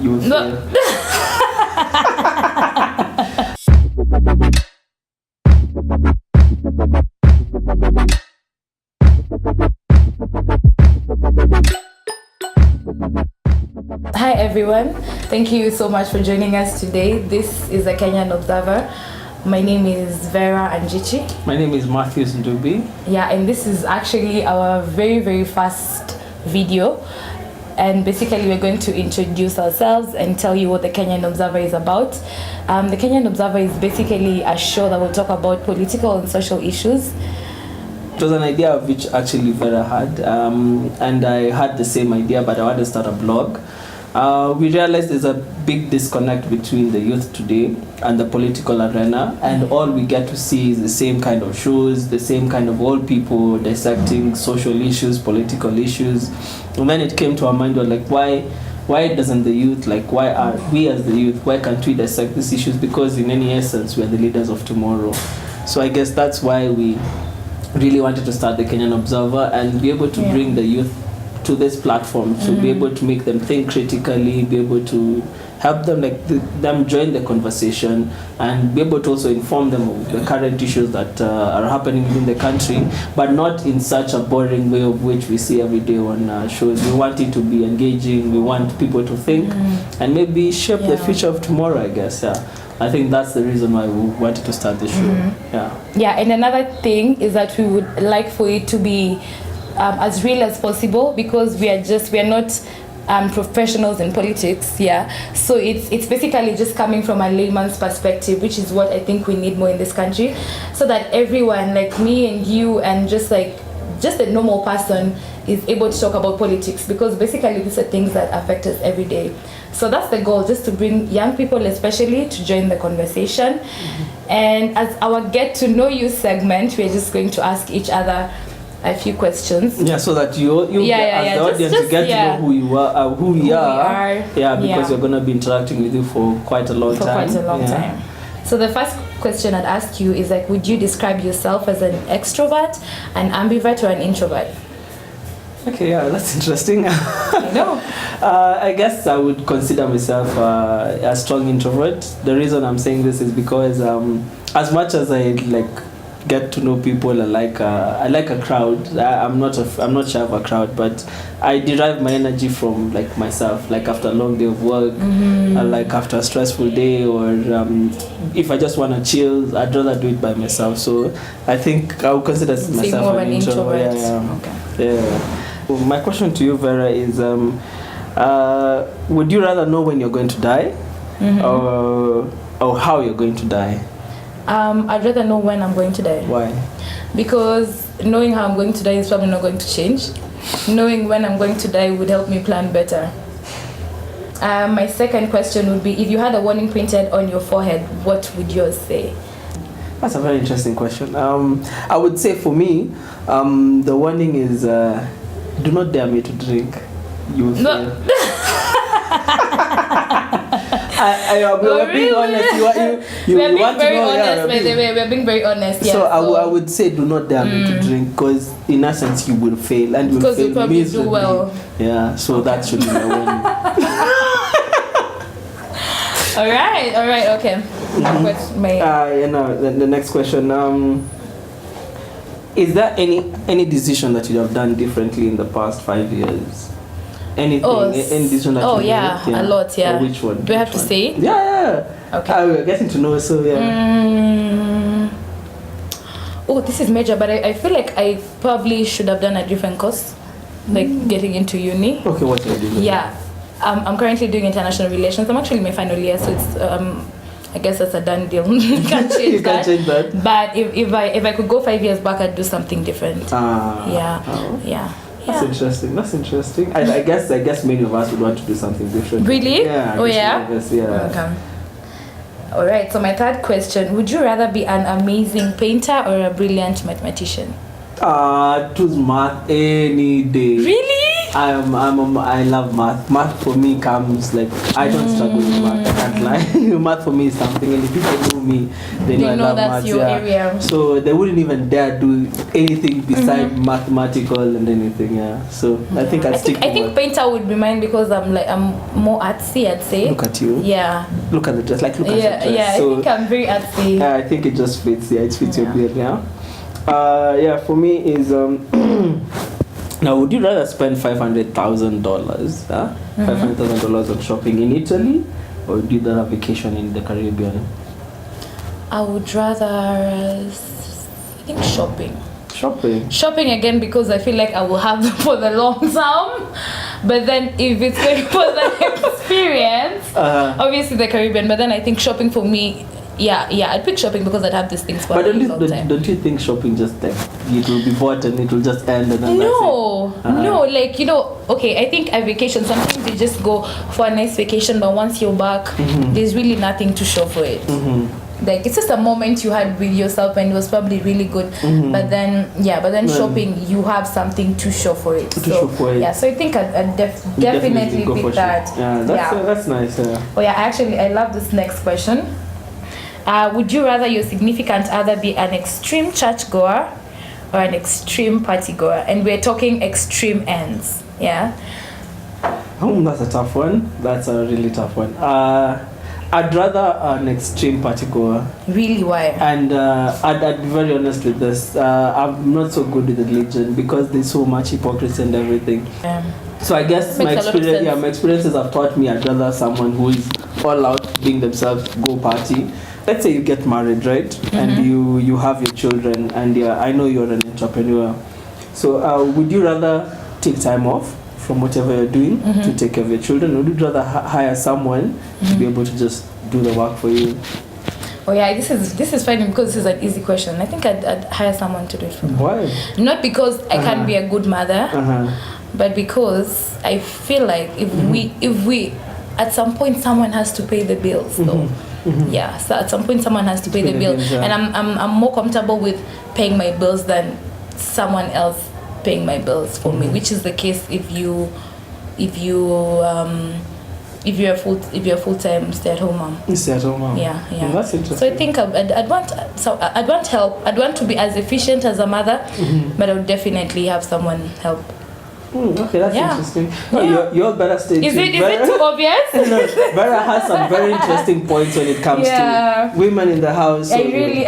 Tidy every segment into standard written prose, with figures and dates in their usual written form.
you will fail. Hi everyone, thank you so much for joining us today. This is the Kenyan Observer. My name is Vera Anjichi. My name is Matthews Ndubi. Yeah, and this is actually our very first video. And basically we're going to introduce ourselves and tell you what the Kenyan Observer is about. The Kenyan Observer is basically a show that will talk about political and social issues. It was an idea of which actually Vera had, and I had the same idea, but I wanted to start a blog. We realized there's a big disconnect between the youth today and the political arena, and all we get to see is the same kind of shows, the same kind of old people dissecting social issues, political issues. And then it came to our mind, we're like, why doesn't the youth, like, why are we as the youth, why can't we dissect these issues? Because in any essence, we are the leaders of tomorrow. So I guess that's why we really wanted to start the Kenyan Observer and be able to bring the youth to this platform, to be able to make them think critically, be able to help them, them join the conversation, and be able to also inform them of the current issues that are happening in the country, but not in such a boring way of which we see every day on shows. We want it to be engaging, we want people to think and maybe shape the future of tomorrow, I guess. I think that's the reason why we wanted to start the show. Yeah, and another thing is that we would like for it to be as real as possible, because we are not professionals in politics. So it's basically just coming from a layman's perspective, which is what I think we need more in this country, so that everyone like me and you and just a normal person is able to talk about politics, because basically these are things that affect us every day. So that's the goal, just to bring young people especially to join the conversation. And as our get to know you segment, we're just going to ask each other a few questions. So that you as the audience, you get to know who you are, who we are. Because we're going to be interacting with you for quite a long time. So the first question I'd ask you is like, would you describe yourself as an extrovert, an ambivert, or an introvert? Okay, that's interesting. No. I guess I would consider myself a strong introvert. The reason I'm saying this is because as much as I get to know people, I like a crowd. I'm not shy of a crowd, but I derive my energy from myself. Like after a long day of work, like after a stressful day, or if I just want to chill, I'd rather do it by myself. So I think I would consider myself more an introvert. Yeah. My question to you, Vera, is would you rather know when you're going to die, or how you're going to die? I'd rather know when I'm going to die. Why? Because knowing how I'm going to die is probably not going to change. Knowing when I'm going to die would help me plan better. My second question would be, if you had a warning printed on your forehead, what would yours say? That's a very interesting question. I would say for me, the warning is, do not dare me to drink. You will fail. We're being honest. We're being very honest, by the way. We're being very honest. So I would say, do not dare me to drink, because in essence you will fail, and you will fail probably miserably. do well. So that should be my warning. All right, okay. The next question. Is there any decision that you have done differently in the past 5 years? Any decision that you made? A lot. Or which one? Do I have to say it? Yeah. Okay. We're getting to know, so this is major, but I feel like I probably should have done a different course, like getting into uni. Okay, what are you doing? I'm currently doing international relations. I'm actually in my final year, so it's I guess that's a done deal. You can't change that. But if I could go 5 years back, I'd do something different. That's interesting. I guess many of us would want to do something different. Really? Yeah. Okay. All right. So my third question: would you rather be an amazing painter or a brilliant mathematician? Choose math any day. Really? I love math. Math for me comes like I don't struggle with math. I can't lie. Math for me is something, and if people know me, they know I love that's math. your area. So they wouldn't even dare do anything beside mathematical and anything. Yeah. So I think I'd stick. I think painter would be mine because I'm more artsy. I'd say. Look at you. Yeah. Look at the dress. Like look at the dress. Yeah. So, I think I'm very artsy. I think it just fits. Yeah, it fits your beard. Yeah. Yeah. For me is now, would you rather spend $500,000, $500,000 on shopping in Italy, or would you rather vacation in the Caribbean? I would rather, I think, shopping. Shopping again because I feel like I will have them for the long term. But then if it's going for the experience, obviously the Caribbean. But then I think shopping for me. Yeah, I'd pick shopping because I'd have these things for a long time. Don't you think shopping just like it will be bought and it will just end and then no, like okay, I think a vacation sometimes you just go for a nice vacation, but once you're back, there's really nothing to show for it. Like it's just a moment you had with yourself and it was probably really good, but then shopping you have something to show for it. So I think I'd definitely pick that. That's nice. Oh yeah, actually I love this next question. Would you rather your significant other be an extreme churchgoer or an extreme partygoer? And we're talking extreme ends. Yeah. That's a tough one. That's a really tough one. I'd rather an extreme partygoer. Really, why? And I'd be very honest with this. I'm not so good with religion because there's so much hypocrisy and everything. So I guess my experiences have taught me I'd rather someone who is all out being themselves, go party. Let's say you get married, right? And you have your children, and I know you're an entrepreneur. So would you rather take time off from whatever you're doing to take care of your children, or would you rather hire someone to be able to just do the work for you? Oh yeah, this is funny because this is an easy question. I think I'd hire someone to do it for me. Why? Not because I can't be a good mother, but because I feel like if we at some point someone has to pay the bills though. Yeah, so at some point someone has to pay the bill, and I'm more comfortable with paying my bills than someone else paying my bills for me, which is the case if you're a full-time stay-at-home mom. Stay-at-home mom. Yeah. That's interesting. So I think I'd want help. I'd want to be as efficient as a mother, but I would definitely have someone help. Okay, that's interesting. No, you're better stay tuned. Is it too obvious? Vera has some very interesting points when it comes to women in the house. I really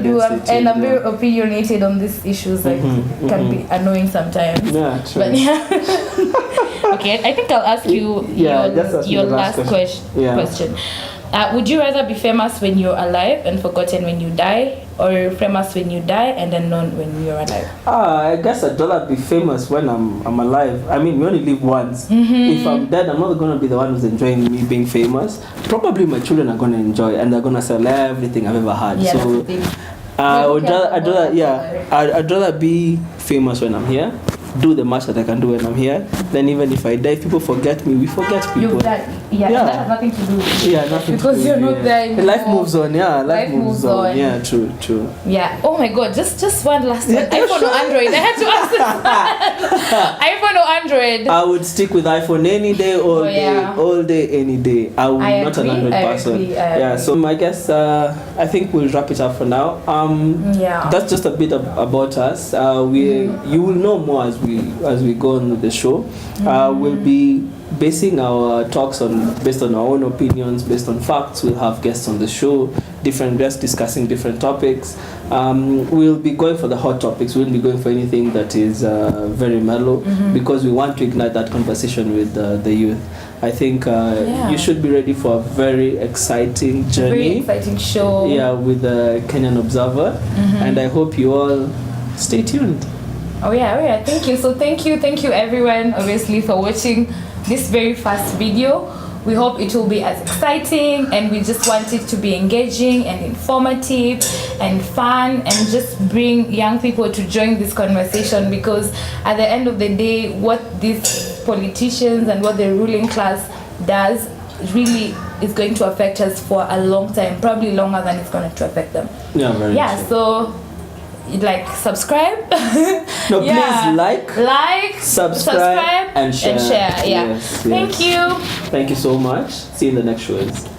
do, and I'm very opinionated on these issues. Like, it can be annoying sometimes. Yeah, true. But okay, I think I'll ask you your last question. Would you rather be famous when you're alive and forgotten when you die, or famous when you die and unknown when you're alive? I guess I'd rather be famous when I'm alive. I mean, we only live once. If I'm dead, I'm not going to be the one who's enjoying me being famous. Probably my children are going to enjoy and they're going to sell everything I've ever had. Yeah, so I'd rather be famous when I'm here, do the much that I can do when I'm here. Then even if I die, if people forget me, we forget people. You've died. Yeah, that has nothing to do with it. Nothing because you're not there anymore. Life moves on. Life moves on. Yeah, true. Yeah. Oh my God, just one last one. iPhone or Android? I had to ask this. iPhone or Android? I would stick with iPhone any day, all day, any day. I'm not an Android person. So I guess I think we'll wrap it up for now. That's just a bit about us. You will know more as we go on with the show. We'll be basing our talks based on our own opinions, based on facts. We'll have guests on the show, different guests discussing different topics. We'll be going for the hot topics. We won't be going for anything that is very mellow, because we want to ignite that conversation with the youth. I think you should be ready for a very exciting journey. Very exciting show. Yeah, with the Kenyan Observer. And I hope you all stay tuned. Oh yeah. Thank you. So thank you everyone, obviously, for watching this very fast video. We hope it will be as exciting, and we just want it to be engaging and informative and fun, and just bring young people to join this conversation, because at the end of the day, what these politicians and what the ruling class does really is going to affect us for a long time, probably longer than it's going to affect them. Yeah, very true. So like subscribe. No, please like, subscribe and share. Yeah. Yes. Thank you. Thank you so much. See you in the next shows.